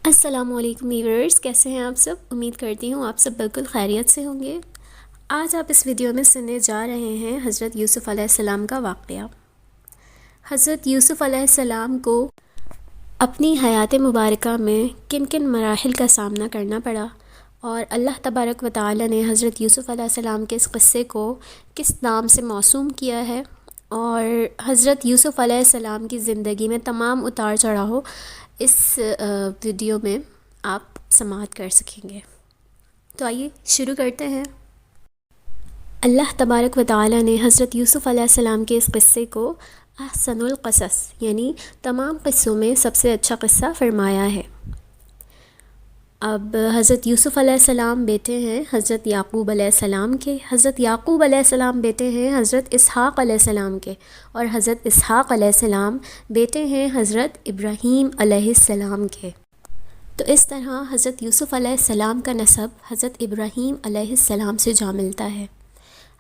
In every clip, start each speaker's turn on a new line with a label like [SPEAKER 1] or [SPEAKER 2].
[SPEAKER 1] السلام علیکم ویورز، کیسے ہیں آپ سب؟ امید کرتی ہوں آپ سب بالکل خیریت سے ہوں گے۔ آج آپ اس ویڈیو میں سننے جا رہے ہیں حضرت یوسف علیہ السلام کا واقعہ۔ حضرت یوسف علیہ السلام کو اپنی حیات مبارکہ میں کن کن مراحل کا سامنا کرنا پڑا، اور اللہ تبارک و تعالی نے حضرت یوسف علیہ السلام کے اس قصے کو کس نام سے موسوم کیا ہے، اور حضرت یوسف علیہ السلام کی زندگی میں تمام اتار چڑھاؤ اس ویڈیو میں آپ سماعت کر سکیں گے۔ تو آئیے شروع کرتے ہیں۔ اللہ تبارک و تعالی نے حضرت یوسف علیہ السلام کے اس قصے کو احسن القصص یعنی تمام قصوں میں سب سے اچھا قصہ فرمایا ہے۔ اب حضرت یوسف علیہ السلام بیٹے ہیں حضرت یعقوب علیہ السلام کے، حضرت یعقوب علیہ السلام بیٹے ہیں حضرت اسحاق علیہ السلام کے، اور حضرت اسحاق علیہ السلام بیٹے ہیں حضرت ابراہیم علیہ السلام کے۔ تو اس طرح حضرت یوسف علیہ السلام کا نسب حضرت ابراہیم علیہ السلام سے جا ملتا ہے۔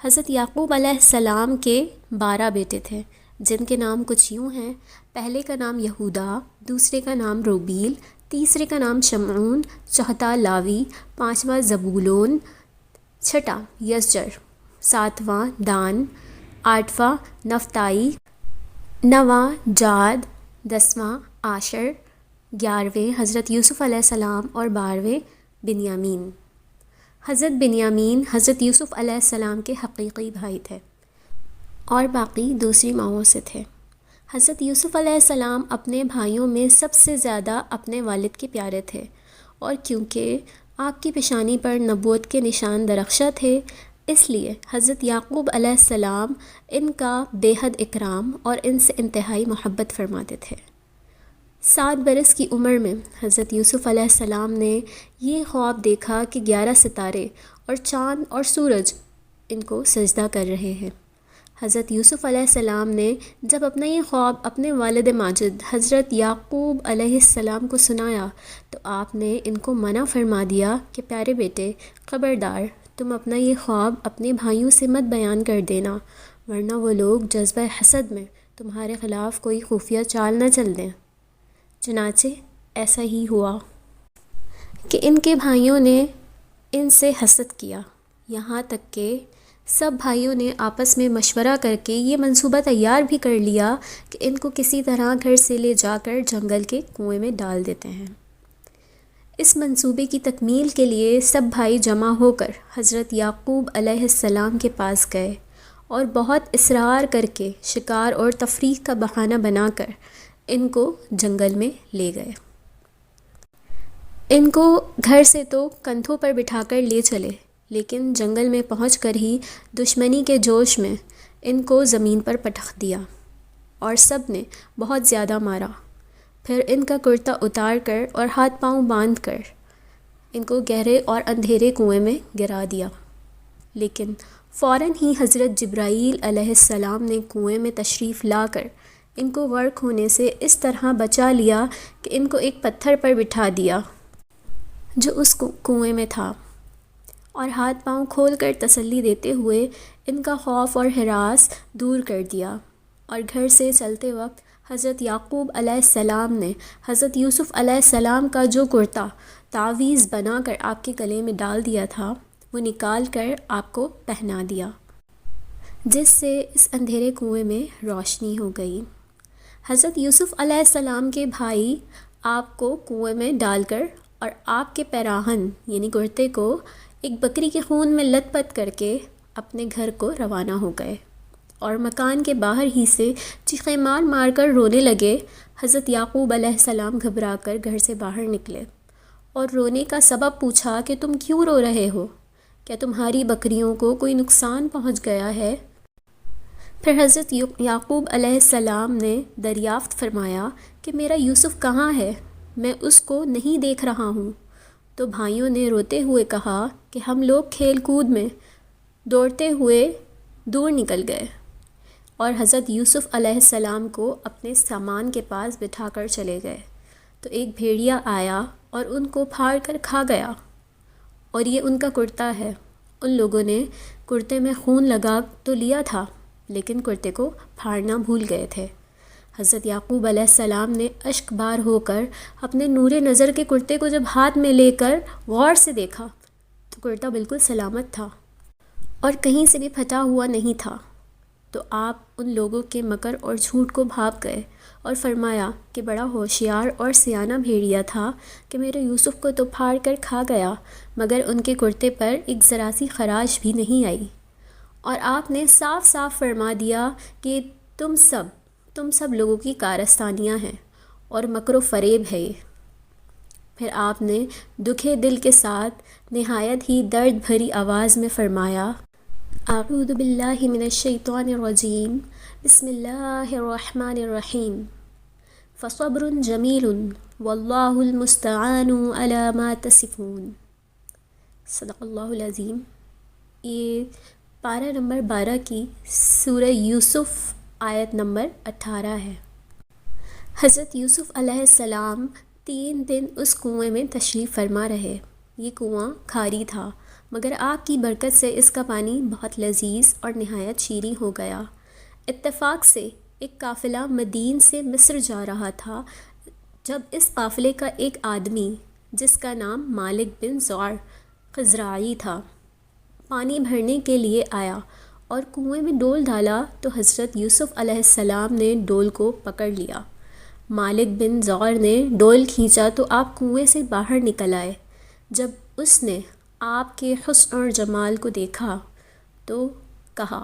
[SPEAKER 1] حضرت یعقوب علیہ السلام کے 12 بیٹے تھے، جن کے نام کچھ یوں ہیں۔ پہلے کا نام یہودا، دوسرے کا نام روبیل، تیسرے کا نام شمعون، چوتھا لاوی، پانچواں زبولون، چھٹا یسجر، ساتواں دان، آٹھواں نفتائی، نواں جاد، 10واں آشر، 11ویں حضرت یوسف علیہ السلام اور 12ویں بنیامین۔ حضرت بنیامین حضرت یوسف علیہ السلام کے حقیقی بھائی تھے، اور باقی دوسری ماؤں سے تھے۔ حضرت یوسف علیہ السلام اپنے بھائیوں میں سب سے زیادہ اپنے والد کے پیارے تھے، اور کیونکہ آپ کی پیشانی پر نبوت کے نشان درخشاں تھے، اس لیے حضرت یعقوب علیہ السلام ان کا بے حد اکرام اور ان سے انتہائی محبت فرماتے تھے۔ 7 برس کی عمر میں حضرت یوسف علیہ السلام نے یہ خواب دیکھا کہ 11 ستارے اور چاند اور سورج ان کو سجدہ کر رہے ہیں۔ حضرت یوسف علیہ السلام نے جب اپنا یہ خواب اپنے والد ماجد حضرت یعقوب علیہ السلام کو سنایا، تو آپ نے ان کو منع فرما دیا کہ پیارے بیٹے، خبردار، تم اپنا یہ خواب اپنے بھائیوں سے مت بیان کر دینا، ورنہ وہ لوگ جذبہ حسد میں تمہارے خلاف کوئی خفیہ چال نہ چل دیں۔ چنانچہ ایسا ہی ہوا کہ ان کے بھائیوں نے ان سے حسد کیا، یہاں تک کہ سب بھائیوں نے آپس میں مشورہ کر کے یہ منصوبہ تیار بھی کر لیا کہ ان کو کسی طرح گھر سے لے جا کر جنگل کے کنویں میں ڈال دیتے ہیں۔ اس منصوبے کی تکمیل کے لیے سب بھائی جمع ہو کر حضرت یعقوب علیہ السلام کے پاس گئے، اور بہت اصرار کر کے شکار اور تفریح کا بہانہ بنا کر ان کو جنگل میں لے گئے۔ ان کو گھر سے تو کندھوں پر بٹھا کر لے چلے، لیکن جنگل میں پہنچ کر ہی دشمنی کے جوش میں ان کو زمین پر پٹخ دیا، اور سب نے بہت زیادہ مارا۔ پھر ان کا کرتا اتار کر اور ہاتھ پاؤں باندھ کر ان کو گہرے اور اندھیرے کنویں میں گرا دیا، لیکن فوراً ہی حضرت جبرائیل علیہ السلام نے کنویں میں تشریف لا کر ان کو غرق ہونے سے اس طرح بچا لیا کہ ان کو ایک پتھر پر بٹھا دیا جو اس کنویں میں تھا، اور ہاتھ پاؤں کھول کر تسلی دیتے ہوئے ان کا خوف اور ہراس دور کر دیا۔ اور گھر سے چلتے وقت حضرت یعقوب علیہ السلام نے حضرت یوسف علیہ السلام کا جو کرتا تعویذ بنا کر آپ کے گلے میں ڈال دیا تھا، وہ نکال کر آپ کو پہنا دیا، جس سے اس اندھیرے کنویں میں روشنی ہو گئی۔ حضرت یوسف علیہ السلام کے بھائی آپ کو کنویں میں ڈال کر اور آپ کے پیراہن یعنی کرتے کو ایک بکری کے خون میں لت پت کر کے اپنے گھر کو روانہ ہو گئے، اور مکان کے باہر ہی سے چیخیں مار مار کر رونے لگے۔ حضرت یعقوب علیہ السلام گھبرا کر گھر سے باہر نکلے اور رونے کا سبب پوچھا کہ تم کیوں رو رہے ہو؟ کیا تمہاری بکریوں کو کوئی نقصان پہنچ گیا ہے؟ پھر حضرت یعقوب علیہ السلام نے دریافت فرمایا کہ میرا یوسف کہاں ہے؟ میں اس کو نہیں دیکھ رہا ہوں۔ تو بھائیوں نے روتے ہوئے کہا کہ ہم لوگ کھیل کود میں دوڑتے ہوئے دور نکل گئے، اور حضرت یوسف علیہ السلام کو اپنے سامان کے پاس بٹھا کر چلے گئے، تو ایک بھیڑیا آیا اور ان کو پھاڑ کر کھا گیا، اور یہ ان کا کرتا ہے۔ ان لوگوں نے کرتے میں خون لگا تو لیا تھا، لیکن کرتے کو پھاڑنا بھول گئے تھے۔ حضرت یعقوب علیہ السلام نے اشک بار ہو کر اپنے نور نظر کے کرتے کو جب ہاتھ میں لے کر غور سے دیکھا تو کرتا بالکل سلامت تھا اور کہیں سے بھی پھٹا ہوا نہیں تھا۔ تو آپ ان لوگوں کے مکر اور جھوٹ کو بھاپ گئے اور فرمایا کہ بڑا ہوشیار اور سیانہ بھیڑیا تھا کہ میرے یوسف کو تو پھاڑ کر کھا گیا، مگر ان کے کرتے پر ایک ذرا سی خراش بھی نہیں آئی۔ اور آپ نے صاف صاف فرما دیا کہ تم سب لوگوں کی کارستانیاں ہیں اور مکر و فریب ہے یہ۔ پھر آپ نے دکھے دل کے ساتھ نہایت ہی درد بھری آواز میں فرمایا، اعوذ باللہ من الشیطان الرجیم، بسم اللہ الرحمن الرحیم، فصبر جمیل واللہ المستعان علی ما تصفون۔ صدق اللہ العظیم۔ یہ پارہ نمبر 12 کی سورہ یوسف آیت نمبر 18 ہے۔ حضرت یوسف علیہ السلام 3 دن اس کنویں میں تشریف فرما رہے۔ یہ کنواں کھاری تھا، مگر آپ کی برکت سے اس کا پانی بہت لذیذ اور نہایت شیریں ہو گیا۔ اتفاق سے ایک قافلہ مدین سے مصر جا رہا تھا، جب اس قافلے کا ایک آدمی جس کا نام مالک بن زوار خزرعی تھا پانی بھرنے کے لیے آیا اور کنویں میں ڈول ڈالا تو حضرت یوسف علیہ السلام نے ڈول کو پکڑ لیا۔ مالک بن زوار نے ڈول کھینچا تو آپ کنویں سے باہر نکل آئے۔ جب اس نے آپ کے حسن اور جمال کو دیکھا تو کہا،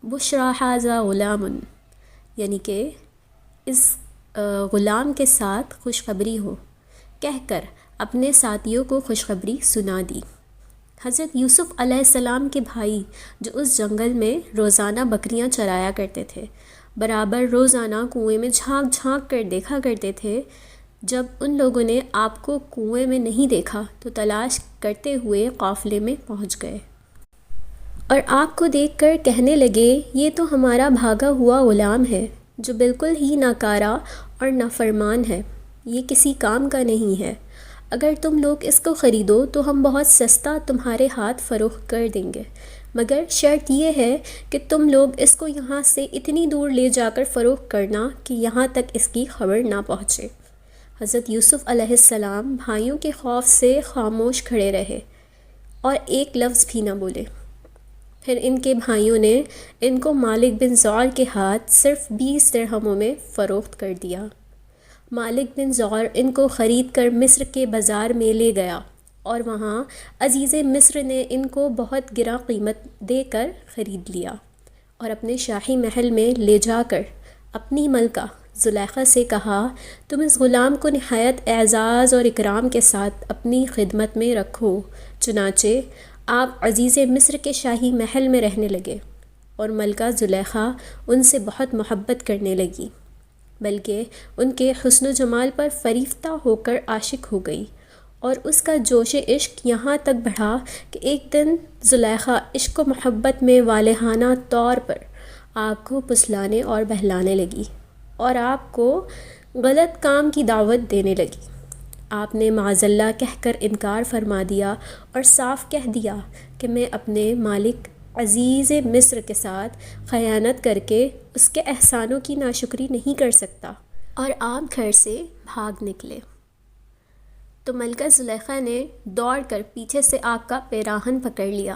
[SPEAKER 1] بشریٰ ھذا غلام، یعنی کہ اس غلام کے ساتھ خوشخبری ہو، کہہ کر اپنے ساتھیوں کو خوشخبری سنا دی۔ حضرت یوسف علیہ السلام کے بھائی جو اس جنگل میں روزانہ بکریاں چرایا کرتے تھے، برابر روزانہ کنویں میں جھانک جھانک کر دیکھا کرتے تھے۔ جب ان لوگوں نے آپ کو کنویں میں نہیں دیکھا تو تلاش کرتے ہوئے قافلے میں پہنچ گئے اور آپ کو دیکھ کر کہنے لگے، یہ تو ہمارا بھاگا ہوا غلام ہے جو بالکل ہی ناکارہ اور نافرمان ہے، یہ کسی کام کا نہیں ہے۔ اگر تم لوگ اس کو خریدو تو ہم بہت سستا تمہارے ہاتھ فروخت کر دیں گے، مگر شرط یہ ہے کہ تم لوگ اس کو یہاں سے اتنی دور لے جا کر فروخت کرنا کہ یہاں تک اس کی خبر نہ پہنچے۔ حضرت یوسف علیہ السلام بھائیوں کے خوف سے خاموش کھڑے رہے اور ایک لفظ بھی نہ بولے۔ پھر ان کے بھائیوں نے ان کو مالک بن زوار کے ہاتھ صرف 20 درہموں میں فروخت کر دیا۔ مالک بن زوار ان کو خرید کر مصر کے بازار میں لے گیا اور وہاں عزیز مصر نے ان کو بہت گراں قیمت دے کر خرید لیا اور اپنے شاہی محل میں لے جا کر اپنی ملکہ زلیخا سے کہا، تم اس غلام کو نہایت اعزاز اور اکرام کے ساتھ اپنی خدمت میں رکھو۔ چنانچہ آپ عزیز مصر کے شاہی محل میں رہنے لگے اور ملکہ زلیخا ان سے بہت محبت کرنے لگی، بلکہ ان کے حسن و جمال پر فریفتہ ہو کر عاشق ہو گئی، اور اس کا جوش عشق یہاں تک بڑھا کہ ایک دن زلیخا عشق و محبت میں والہانہ طور پر آپ کو پسلانے اور بہلانے لگی اور آپ کو غلط کام کی دعوت دینے لگی۔ آپ نے معاذ اللہ کہہ کر انکار فرما دیا اور صاف کہہ دیا کہ میں اپنے مالک عزیز مصر کے ساتھ خیانت کر کے اس کے احسانوں کی ناشکری نہیں کر سکتا، اور آپ گھر سے بھاگ نکلے۔ تو ملکہ زلیخا نے دوڑ کر پیچھے سے آپ کا پیراہن پکڑ لیا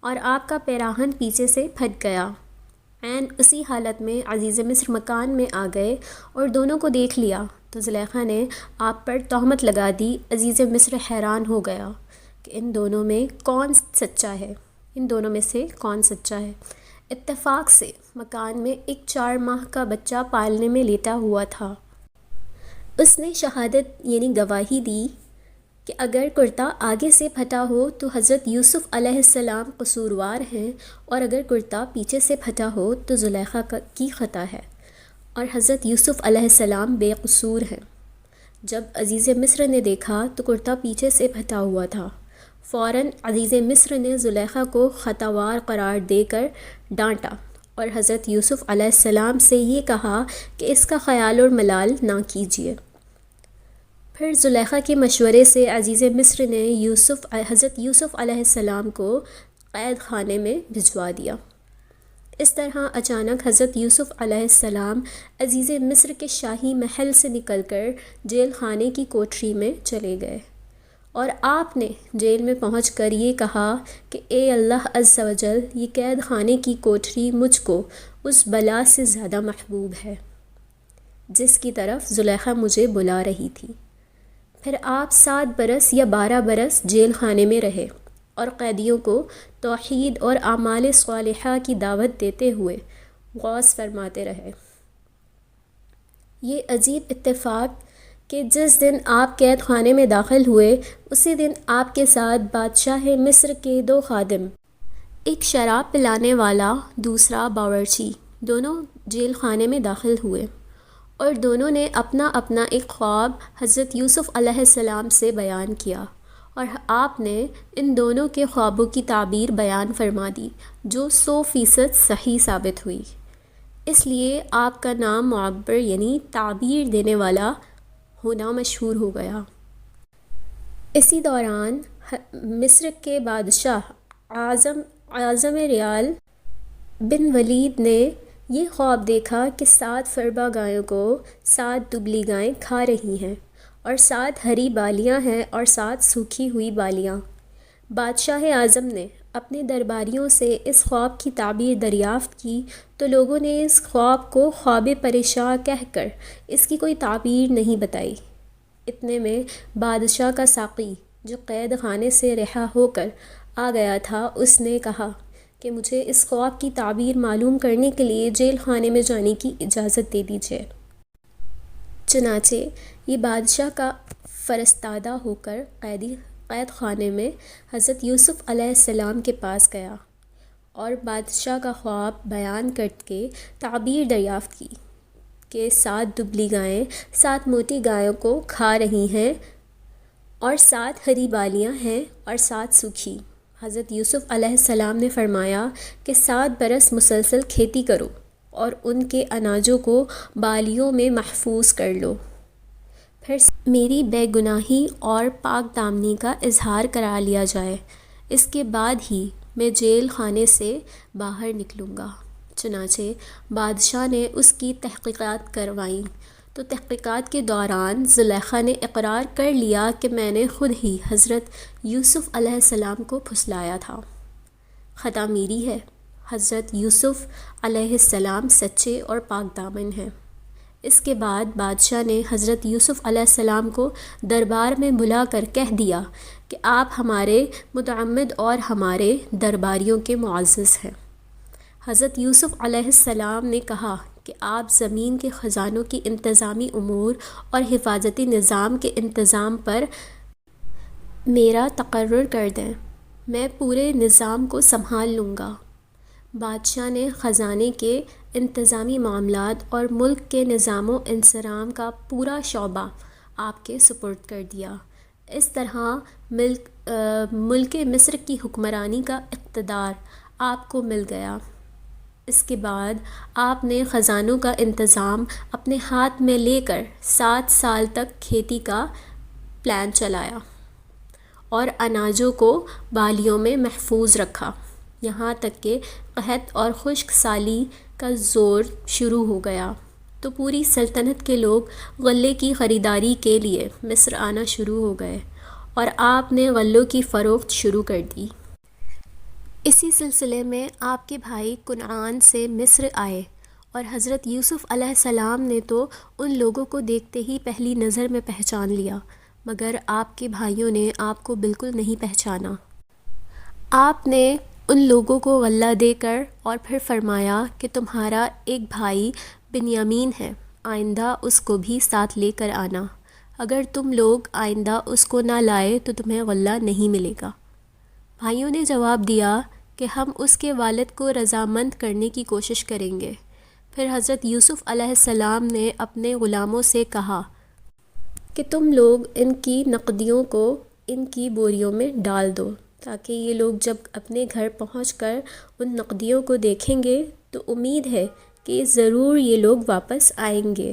[SPEAKER 1] اور آپ کا پیراہن پیچھے سے پھٹ گیا۔ عین اسی حالت میں عزیز مصر مکان میں آ گئے اور دونوں کو دیکھ لیا تو زلیخا نے آپ پر تہمت لگا دی۔ عزیز مصر حیران ہو گیا کہ ان دونوں میں کون سچا ہے، ان دونوں میں سے کون سچا ہے۔ اتفاق سے مکان میں ایک 4 ماہ کا بچہ پالنے میں لیٹا ہوا تھا۔ اس نے شہادت یعنی گواہی دی کہ اگر کرتا آگے سے پھٹا ہو تو حضرت یوسف علیہ السلام قصوروار ہیں، اور اگر کرتا پیچھے سے پھٹا ہو تو زلیخا کی خطا ہے، اور حضرت یوسف علیہ السلام بے قصور ہیں۔ جب عزیز مصر نے دیکھا تو کرتا پیچھے سے پھٹا ہوا تھا، فوراً عزیز مصر نے زلیخا کو خطاوار قرار دے کر ڈانٹا اور حضرت یوسف علیہ السلام سے یہ کہا کہ اس کا خیال اور ملال نہ کیجیے۔ پھر زلیخا کے مشورے سے عزیز مصر نے حضرت یوسف علیہ السلام کو قید خانے میں بھجوا دیا۔ اس طرح اچانک حضرت یوسف علیہ السلام عزیز مصر کے شاہی محل سے نکل کر جیل خانے کی کوٹری میں چلے گئے، اور آپ نے جیل میں پہنچ کر یہ کہا کہ اے اللہ عز و جل، یہ قید خانے کی کوٹری مجھ کو اس بلا سے زیادہ محبوب ہے جس کی طرف زلیخا مجھے بلا رہی تھی۔ پھر آپ 7 برس یا 12 برس جیل خانے میں رہے اور قیدیوں کو توحید اور اعمال صالحہ کی دعوت دیتے ہوئے غوث فرماتے رہے۔ یہ عجیب اتفاق کہ جس دن آپ قید خانے میں داخل ہوئے اسی دن آپ کے ساتھ بادشاہ مصر کے 2 خادم، ایک شراب پلانے والا، دوسرا باورچی، دونوں جیل خانے میں داخل ہوئے، اور دونوں نے اپنا اپنا ایک خواب حضرت یوسف علیہ السلام سے بیان کیا، اور آپ نے ان دونوں کے خوابوں کی تعبیر بیان فرما دی جو 100% صحیح ثابت ہوئی۔ اس لیے آپ کا نام معبر یعنی تعبیر دینے والا ہونا مشہور ہو گیا۔ اسی دوران مصر کے بادشاہ اعظم ریال بن ولید نے یہ خواب دیکھا کہ 7 فربا گایوں کو 7 دبلی گائیں کھا رہی ہیں، اور 7 ہری بالیاں ہیں اور 7 سوکھی ہوئی بالیاں۔ بادشاہ اعظم نے اپنے درباریوں سے اس خواب کی تعبیر دریافت کی تو لوگوں نے اس خواب کو خواب پریشاں کہہ کر اس کی کوئی تعبیر نہیں بتائی۔ اتنے میں بادشاہ کا ساقی جو قید خانے سے رہا ہو کر آ گیا تھا، اس نے کہا کہ مجھے اس خواب کی تعبیر معلوم کرنے کے لیے جیل خانے میں جانے کی اجازت دے دیجیے۔ چنانچہ یہ بادشاہ کا فرستادہ ہو کر قید خانے میں حضرت یوسف علیہ السلام کے پاس گیا اور بادشاہ کا خواب بیان کر کے تعبیر دریافت کی کہ 7 دبلی گائیں 7 موٹی گایوں کو کھا رہی ہیں، اور 7 ہری بالیاں ہیں اور 7 سوکھی۔ حضرت یوسف علیہ السلام نے فرمایا کہ 7 برس مسلسل کھیتی کرو اور ان کے اناجوں کو بالیوں میں محفوظ کر لو، پھر میری بے گناہی اور پاک دامنی کا اظہار کرا لیا جائے، اس کے بعد ہی میں جیل خانے سے باہر نکلوں گا۔ چنانچہ بادشاہ نے اس کی تحقیقات کروائیں تو تحقیقات کے دوران زلیخا نے اقرار کر لیا کہ میں نے خود ہی حضرت یوسف علیہ السلام کو پھسلایا تھا۔ خطا میری ہے، حضرت یوسف علیہ السلام سچے اور پاک دامن ہیں۔ اس کے بعد بادشاہ نے حضرت یوسف علیہ السلام کو دربار میں بلا کر کہہ دیا کہ آپ ہمارے متعمد اور ہمارے درباریوں کے معزز ہیں۔ حضرت یوسف علیہ السلام نے کہا کہ آپ زمین کے خزانوں کی انتظامی امور اور حفاظتی نظام کے انتظام پر میرا تقرر کر دیں، میں پورے نظام کو سنبھال لوں گا۔ بادشاہ نے خزانے کے انتظامی معاملات اور ملک کے نظام و انصرام کا پورا شعبہ آپ کے سپرد کر دیا۔ اس طرح ملک مصر کی حکمرانی کا اقتدار آپ کو مل گیا۔ اس کے بعد آپ نے خزانوں کا انتظام اپنے ہاتھ میں لے کر 7 سال تک کھیتی کا پلان چلایا اور اناجوں کو بالیوں میں محفوظ رکھا، یہاں تک کہ قحط اور خشک سالی کا زور شروع ہو گیا تو پوری سلطنت کے لوگ غلے کی خریداری کے لیے مصر آنا شروع ہو گئے اور آپ نے غلوں کی فروخت شروع کر دی۔ اسی سلسلے میں آپ کے بھائی کنعان سے مصر آئے اور حضرت یوسف علیہ السلام نے تو ان لوگوں کو دیکھتے ہی پہلی نظر میں پہچان لیا، مگر آپ کے بھائیوں نے آپ کو بالکل نہیں پہچانا۔ آپ نے ان لوگوں کو غلہ دے کر اور پھر فرمایا کہ تمہارا ایک بھائی بنیامین ہے، آئندہ اس کو بھی ساتھ لے کر آنا، اگر تم لوگ آئندہ اس کو نہ لائے تو تمہیں غلہ نہیں ملے گا۔ بھائیوں نے جواب دیا کہ ہم اس کے والد کو رضامند کرنے کی کوشش کریں گے۔ پھر حضرت یوسف علیہ السلام نے اپنے غلاموں سے کہا کہ تم لوگ ان کی نقدیوں کو ان کی بوریوں میں ڈال دو تاکہ یہ لوگ جب اپنے گھر پہنچ کر ان نقدیوں کو دیکھیں گے تو امید ہے کہ ضرور یہ لوگ واپس آئیں گے۔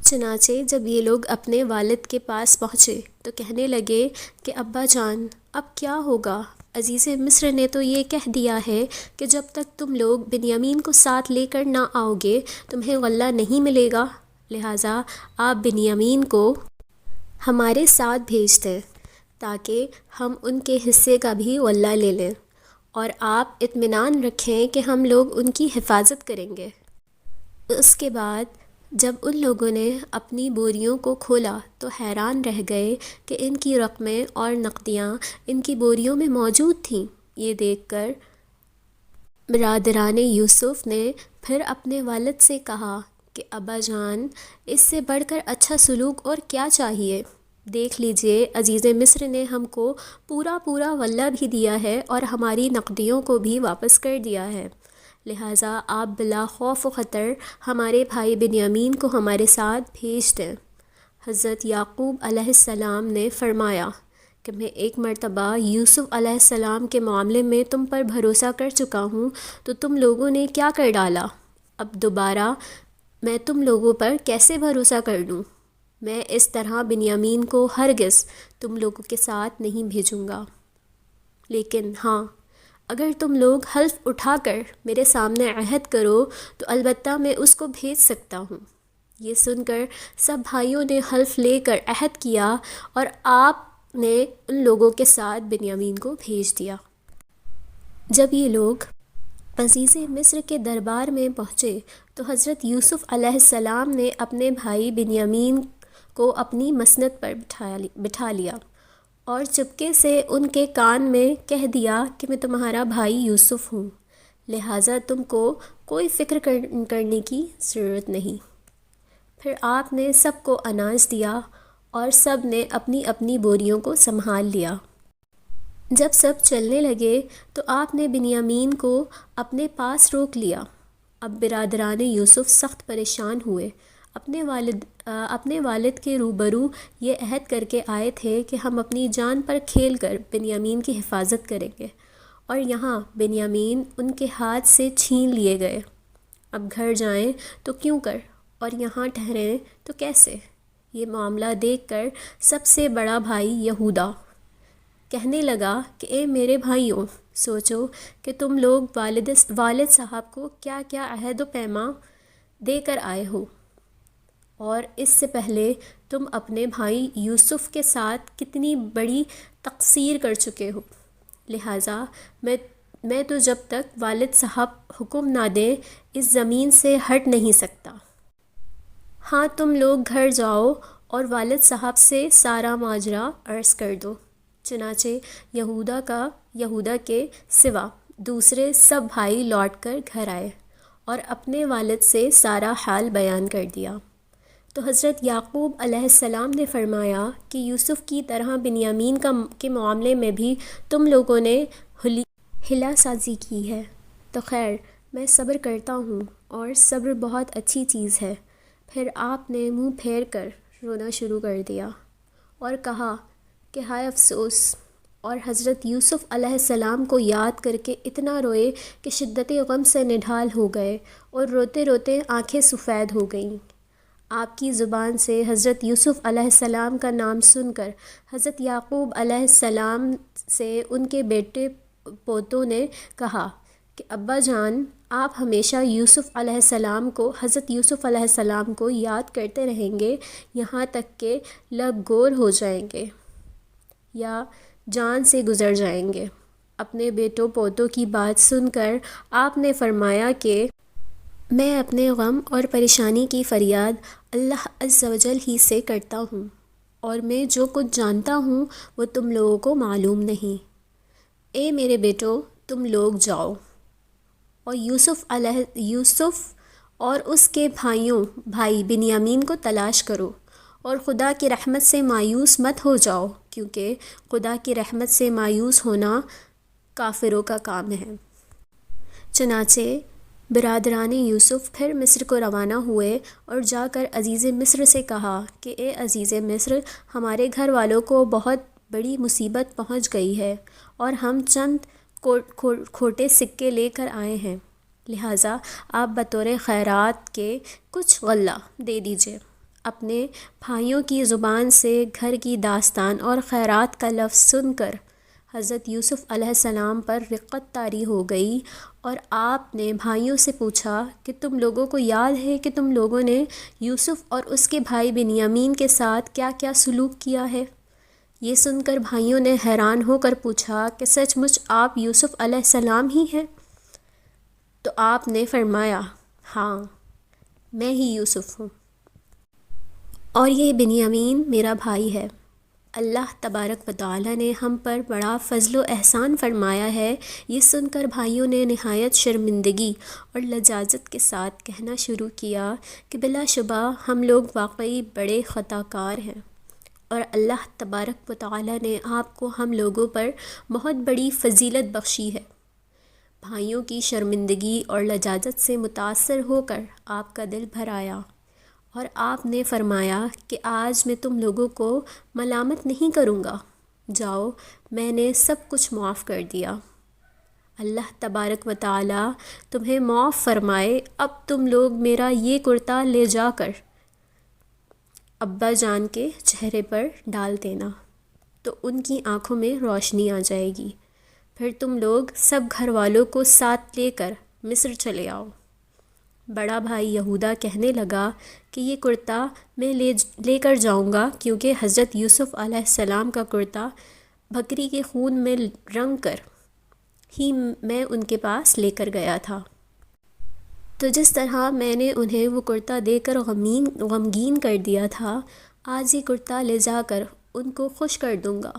[SPEAKER 1] چنانچہ جب یہ لوگ اپنے والد کے پاس پہنچے تو کہنے لگے کہ ابا جان، اب کیا ہوگا؟ عزیز مصر نے تو یہ کہہ دیا ہے کہ جب تک تم لوگ بنیامین کو ساتھ لے کر نہ آؤ گے تمہیں غلہ نہیں ملے گا، لہٰذا آپ بنیامین کو ہمارے ساتھ بھیج دیں تاکہ ہم ان کے حصے کا بھی غلہ لے لیں، اور آپ اطمینان رکھیں کہ ہم لوگ ان کی حفاظت کریں گے۔ اس کے بعد جب ان لوگوں نے اپنی بوریوں کو کھولا تو حیران رہ گئے کہ ان کی رقمیں اور نقدیاں ان کی بوریوں میں موجود تھیں۔ یہ دیکھ کر برادران یوسف نے پھر اپنے والد سے کہا کہ ابا جان، اس سے بڑھ کر اچھا سلوک اور کیا چاہیے؟ دیکھ لیجئے، عزیز مصر نے ہم کو پورا غلہ بھی دیا ہے اور ہماری نقدیوں کو بھی واپس کر دیا ہے، لہٰذا آپ بلا خوف و خطر ہمارے بھائی بنیامین کو ہمارے ساتھ بھیج دیں۔ حضرت یعقوب علیہ السلام نے فرمایا کہ میں ایک مرتبہ یوسف علیہ السلام کے معاملے میں تم پر بھروسہ کر چکا ہوں تو تم لوگوں نے کیا کر ڈالا؟ اب دوبارہ میں تم لوگوں پر کیسے بھروسہ کر لوں؟ میں اس طرح بنیامین کو ہرگز تم لوگوں کے ساتھ نہیں بھیجوں گا، لیکن ہاں، اگر تم لوگ حلف اٹھا کر میرے سامنے عہد کرو تو البتہ میں اس کو بھیج سکتا ہوں۔ یہ سن کر سب بھائیوں نے حلف لے کر عہد کیا اور آپ نے ان لوگوں کے ساتھ بنیامین کو بھیج دیا۔ جب یہ لوگ عزیز مصر کے دربار میں پہنچے تو حضرت یوسف علیہ السلام نے اپنے بھائی بنیامین کو اپنی مسند پر بٹھا لیا اور چپکے سے ان کے کان میں کہہ دیا کہ میں تمہارا بھائی یوسف ہوں، لہٰذا تم کو کوئی فکر کرنے کی ضرورت نہیں۔ پھر آپ نے سب کو اناج دیا اور سب نے اپنی اپنی بوریوں کو سنبھال لیا۔ جب سب چلنے لگے تو آپ نے بنیامین کو اپنے پاس روک لیا۔ اب برادران یوسف سخت پریشان ہوئے۔ اپنے والد کے روبرو یہ عہد کر کے آئے تھے کہ ہم اپنی جان پر کھیل کر بنیامین کی حفاظت کریں گے، اور یہاں بنیامین ان کے ہاتھ سے چھین لیے گئے۔ اب گھر جائیں تو کیوں کر، اور یہاں ٹھہریں تو کیسے؟ یہ معاملہ دیکھ کر سب سے بڑا بھائی یہودا کہنے لگا کہ اے میرے بھائیوں، سوچو کہ تم لوگ والد صاحب کو کیا کیا عہد و پیمان دے کر آئے ہو، اور اس سے پہلے تم اپنے بھائی یوسف کے ساتھ کتنی بڑی تقصیر کر چکے ہو، لہٰذا میں تو جب تک والد صاحب حکم نہ دیں اس زمین سے ہٹ نہیں سکتا۔ ہاں، تم لوگ گھر جاؤ اور والد صاحب سے سارا ماجرا عرض کر دو۔ چنانچہ یہودا کے سوا دوسرے سب بھائی لوٹ کر گھر آئے اور اپنے والد سے سارا حال بیان کر دیا۔ تو حضرت یعقوب علیہ السلام نے فرمایا کہ یوسف کی طرح بنیامین کے معاملے میں بھی تم لوگوں نے ہلا سازی کی ہے، تو خیر، میں صبر کرتا ہوں، اور صبر بہت اچھی چیز ہے۔ پھر آپ نے منہ پھیر کر رونا شروع کر دیا اور کہا کہ ہائے افسوس، اور حضرت یوسف علیہ السلام کو یاد کر کے اتنا روئے کہ شدت غم سے نڈھال ہو گئے اور روتے روتے آنکھیں سفید ہو گئیں۔ آپ کی زبان سے حضرت یوسف علیہ السلام کا نام سن کر حضرت یعقوب علیہ السلام سے ان کے بیٹے پوتوں نے کہا کہ ابا جان، آپ ہمیشہ حضرت یوسف علیہ السلام کو یاد کرتے رہیں گے یہاں تک کہ لب گور ہو جائیں گے یا جان سے گزر جائیں گے۔ اپنے بیٹوں پوتوں کی بات سن کر آپ نے فرمایا کہ میں اپنے غم اور پریشانی کی فریاد اللہ عز و جل ہی سے کرتا ہوں، اور میں جو کچھ جانتا ہوں وہ تم لوگوں کو معلوم نہیں۔ اے میرے بیٹو، تم لوگ جاؤ اور یوسف اور اس کے بھائی بنیامین کو تلاش کرو، اور خدا کی رحمت سے مایوس مت ہو جاؤ، کیونکہ خدا کی رحمت سے مایوس ہونا کافروں کا کام ہے۔ چنانچہ برادران یوسف پھر مصر کو روانہ ہوئے اور جا کر عزیز مصر سے کہا کہ اے عزیز مصر، ہمارے گھر والوں کو بہت بڑی مصیبت پہنچ گئی ہے اور ہم چند کھوٹے سکے لے کر آئے ہیں، لہٰذا آپ بطور خیرات کے کچھ غلہ دے دیجئے۔ اپنے بھائیوں کی زبان سے گھر کی داستان اور خیرات کا لفظ سن کر حضرت یوسف علیہ السلام پر رقت طاری ہو گئی اور آپ نے بھائیوں سے پوچھا کہ تم لوگوں کو یاد ہے کہ تم لوگوں نے یوسف اور اس کے بھائی بنیامین کے ساتھ کیا کیا سلوک کیا ہے؟ یہ سن کر بھائیوں نے حیران ہو کر پوچھا کہ سچ مچ آپ یوسف علیہ السلام ہی ہیں؟ تو آپ نے فرمایا ہاں، میں ہی یوسف ہوں، اور یہ بنیامین میرا بھائی ہے۔ اللہ تبارک و تعالی نے ہم پر بڑا فضل و احسان فرمایا ہے۔ یہ سن کر بھائیوں نے نہایت شرمندگی اور لجاجت کے ساتھ کہنا شروع کیا کہ بلا شبہ ہم لوگ واقعی بڑے خطا کار ہیں، اور اللہ تبارک و تعالی نے آپ کو ہم لوگوں پر بہت بڑی فضیلت بخشی ہے۔ بھائیوں کی شرمندگی اور لجاجت سے متاثر ہو کر آپ کا دل بھر آیا، اور آپ نے فرمایا کہ آج میں تم لوگوں کو ملامت نہیں کروں گا، جاؤ، میں نے سب کچھ معاف کر دیا۔ اللہ تبارک و تعالی تمہیں معاف فرمائے۔ اب تم لوگ میرا یہ کرتا لے جا کر ابا جان کے چہرے پر ڈال دینا، تو ان کی آنکھوں میں روشنی آ جائے گی، پھر تم لوگ سب گھر والوں کو ساتھ لے کر مصر چلے آؤ۔ بڑا بھائی یہودا کہنے لگا کہ یہ کرتا میں لے کر جاؤں گا، کیونکہ حضرت یوسف علیہ السلام کا کرتا بکری کے خون میں رنگ کر ہی میں ان کے پاس لے کر گیا تھا، تو جس طرح میں نے انہیں وہ کرتا دے کر غمگین کر دیا تھا، آج یہ کرتا لے جا کر ان کو خوش کر دوں گا۔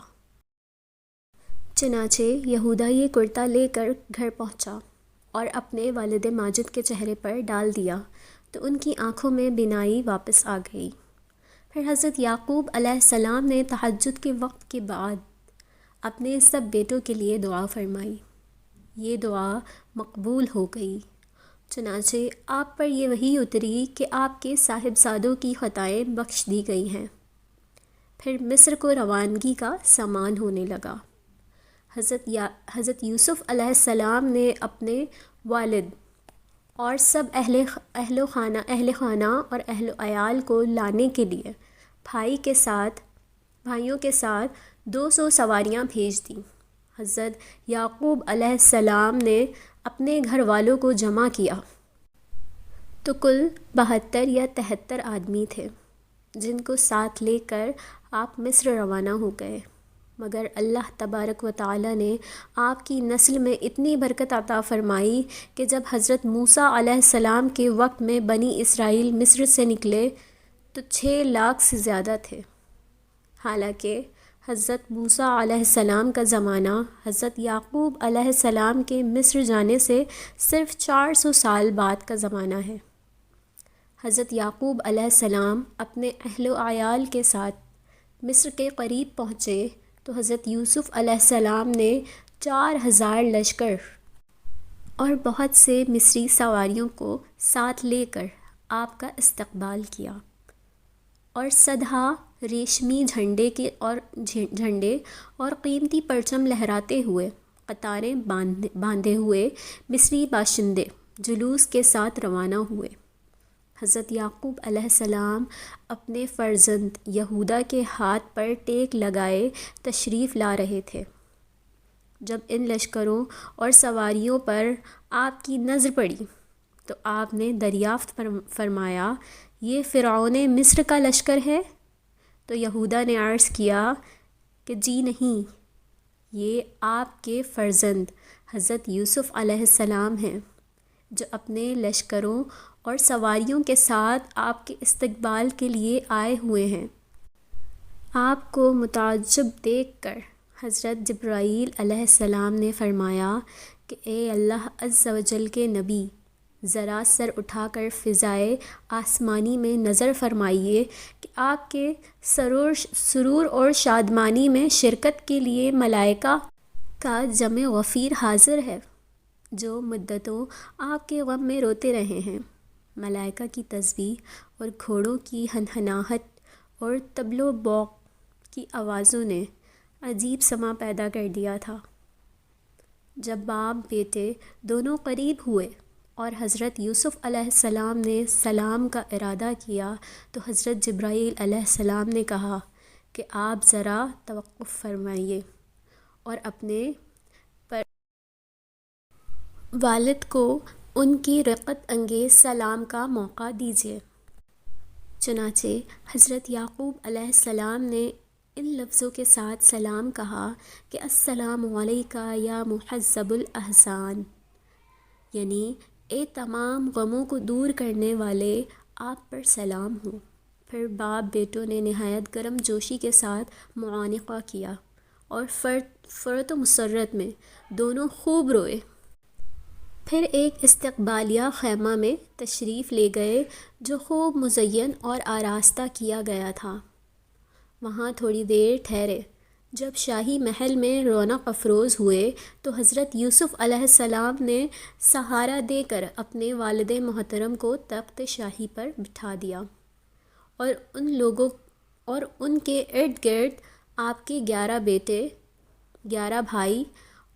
[SPEAKER 1] چنانچہ یہودا یہ کرتا لے کر گھر پہنچا اور اپنے والد ماجد کے چہرے پر ڈال دیا، تو ان کی آنکھوں میں بینائی واپس آ گئی۔ پھر حضرت یعقوب علیہ السلام نے تہجد کے وقت کے بعد اپنے سب بیٹوں کے لیے دعا فرمائی۔ یہ دعا مقبول ہو گئی، چنانچہ آپ پر یہ وحی اتری کہ آپ کے صاحبزادوں کی خطائیں بخش دی گئی ہیں۔ پھر مصر کو روانگی کا سامان ہونے لگا۔ حضرت یوسف علیہ السلام نے اپنے والد اور سب اہل خانہ اور اہل عیال کو لانے کے لیے بھائیوں کے ساتھ 200 سواریاں بھیج دیں۔ حضرت یعقوب علیہ السلام نے اپنے گھر والوں کو جمع کیا تو کل 72 یا 73 آدمی تھے، جن کو ساتھ لے کر آپ مصر روانہ ہو گئے۔ مگر اللہ تبارک و تعالی نے آپ کی نسل میں اتنی برکت عطا فرمائی کہ جب حضرت موسیٰ علیہ السلام کے وقت میں بنی اسرائیل مصر سے نکلے تو 6 لاکھ سے زیادہ تھے، حالانکہ حضرت موسیٰ علیہ السلام کا زمانہ حضرت یعقوب علیہ السلام کے مصر جانے سے صرف 400 سال بعد کا زمانہ ہے۔ حضرت یعقوب علیہ السلام اپنے اہل و عیال کے ساتھ مصر کے قریب پہنچے تو حضرت یوسف علیہ السلام نے 4000 لشکر اور بہت سے مصری سواریوں کو ساتھ لے کر آپ کا استقبال کیا، اور سدھا ریشمی جھنڈے اور قیمتی پرچم لہراتے ہوئے، قطاریں باندھے ہوئے مصری باشندے جلوس کے ساتھ روانہ ہوئے۔ حضرت یعقوب علیہ السلام اپنے فرزند یہودا کے ہاتھ پر ٹیک لگائے تشریف لا رہے تھے۔ جب ان لشکروں اور سواریوں پر آپ کی نظر پڑی تو آپ نے دریافت فرمایا، یہ فرعون مصر کا لشکر ہے؟ تو یہودا نے عرض کیا کہ جی نہیں، یہ آپ کے فرزند حضرت یوسف علیہ السلام ہیں، جو اپنے لشکروں اور سواریوں کے ساتھ آپ کے استقبال کے لیے آئے ہوئے ہیں۔ آپ کو متعجب دیکھ کر حضرت جبرائیل علیہ السلام نے فرمایا کہ اے اللہ عز و جل کے نبی، ذرا سر اٹھا کر فضائے آسمانی میں نظر فرمائیے کہ آپ کے سرور اور شادمانی میں شرکت کے لیے ملائکہ کا جمع غفیر حاضر ہے، جو مدتوں آپ کے غم میں روتے رہے ہیں۔ ملائکہ کی تسبیح اور گھوڑوں کی ہنہناہٹ اور طبل و بوق کی آوازوں نے عجیب سما پیدا کر دیا تھا۔ جب باپ بیٹے دونوں قریب ہوئے اور حضرت یوسف علیہ السلام نے سلام کا ارادہ کیا تو حضرت جبرائیل علیہ السلام نے کہا کہ آپ ذرا توقف فرمائیے اور اپنے پر والد کو ان کی رقت انگیز سلام کا موقع دیجیے۔ چنانچہ حضرت یعقوب علیہ السلام نے ان لفظوں کے ساتھ سلام کہا کہ السلام علیکہ یا محذب الاحزان، یعنی اے تمام غموں کو دور کرنے والے، آپ پر سلام ہو۔ پھر باپ بیٹوں نے نہایت گرم جوشی کے ساتھ معانقہ کیا اور فرط و مسرت میں دونوں خوب روئے۔ پھر ایک استقبالیہ خیمہ میں تشریف لے گئے جو خوب مزین اور آراستہ کیا گیا تھا۔ وہاں تھوڑی دیر ٹھہرے۔ جب شاہی محل میں رونق افروز ہوئے تو حضرت یوسف علیہ السلام نے سہارا دے کر اپنے والد محترم کو تخت شاہی پر بٹھا دیا اور ان کے ارد گرد آپ کے 11 بیٹے، 11 بھائی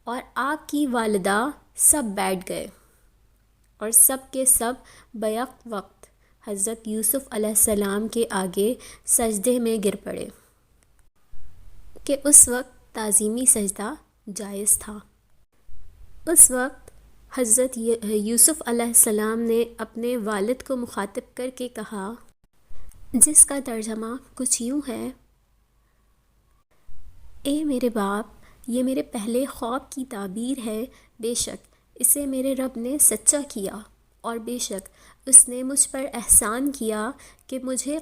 [SPEAKER 1] اور آپ کی والدہ سب بیٹھ گئے، اور سب کے سب بیک وقت حضرت یوسف علیہ السلام کے آگے سجدے میں گر پڑے کہ اس وقت تعظیمی سجدہ جائز تھا۔ اس وقت حضرت یوسف علیہ السلام نے اپنے والد کو مخاطب کر کے کہا، جس کا ترجمہ کچھ یوں ہے: اے میرے باپ، یہ میرے پہلے خواب کی تعبیر ہے۔ بے شک اسے میرے رب نے سچا کیا، اور بے شک اس نے مجھ پر احسان کیا کہ مجھے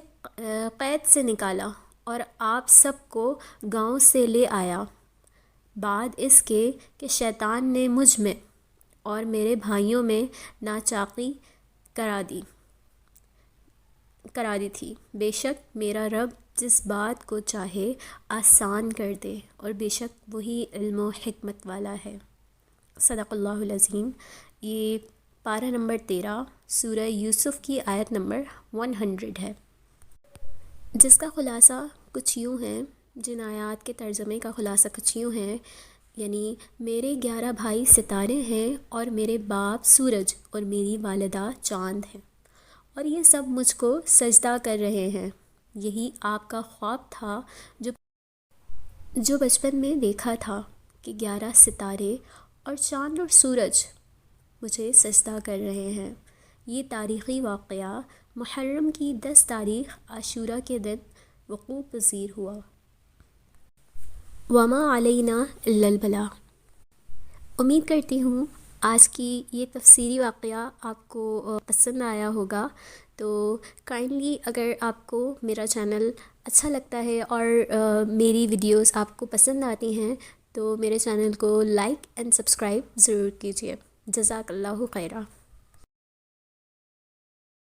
[SPEAKER 1] قید سے نکالا اور آپ سب کو گاؤں سے لے آیا، بعد اس کے کہ شیطان نے مجھ میں اور میرے بھائیوں میں ناچاقی کرا دی تھی۔ بے شک میرا رب جس بات کو چاہے آسان کر دے، اور بے شک وہی علم و حکمت والا ہے۔ صدق اللہ العظیم۔ یہ پارہ نمبر 13 سورہ یوسف کی آیت نمبر 100 ہے، جس کا خلاصہ کچھ یوں ہے، جن آیات کے ترجمے کا خلاصہ کچھ یوں ہے، یعنی میرے 11 بھائی ستارے ہیں، اور میرے باپ سورج، اور میری والدہ چاند ہیں، اور یہ سب مجھ کو سجدہ کر رہے ہیں۔ یہی آپ کا خواب تھا جو بچپن میں دیکھا تھا کہ 11 ستارے اور چاند اور سورج مجھے سجدہ کر رہے ہیں۔ یہ تاریخی واقعہ محرم کی 10 تاریخ عاشوراء کے دن وقوع پذیر ہوا۔ وما علینا الا البلاغ۔ امید کرتی ہوں آج کی یہ تفسیری واقعہ آپ کو پسند آیا ہوگا، تو کائنڈلی اگر آپ کو میرا چینل اچھا لگتا ہے اور میری ویڈیوز آپ کو پسند آتی ہیں تو میرے چینل کو لائک اینڈ سبسکرائب ضرور کیجیے۔ جزاک اللہ خیرہ۔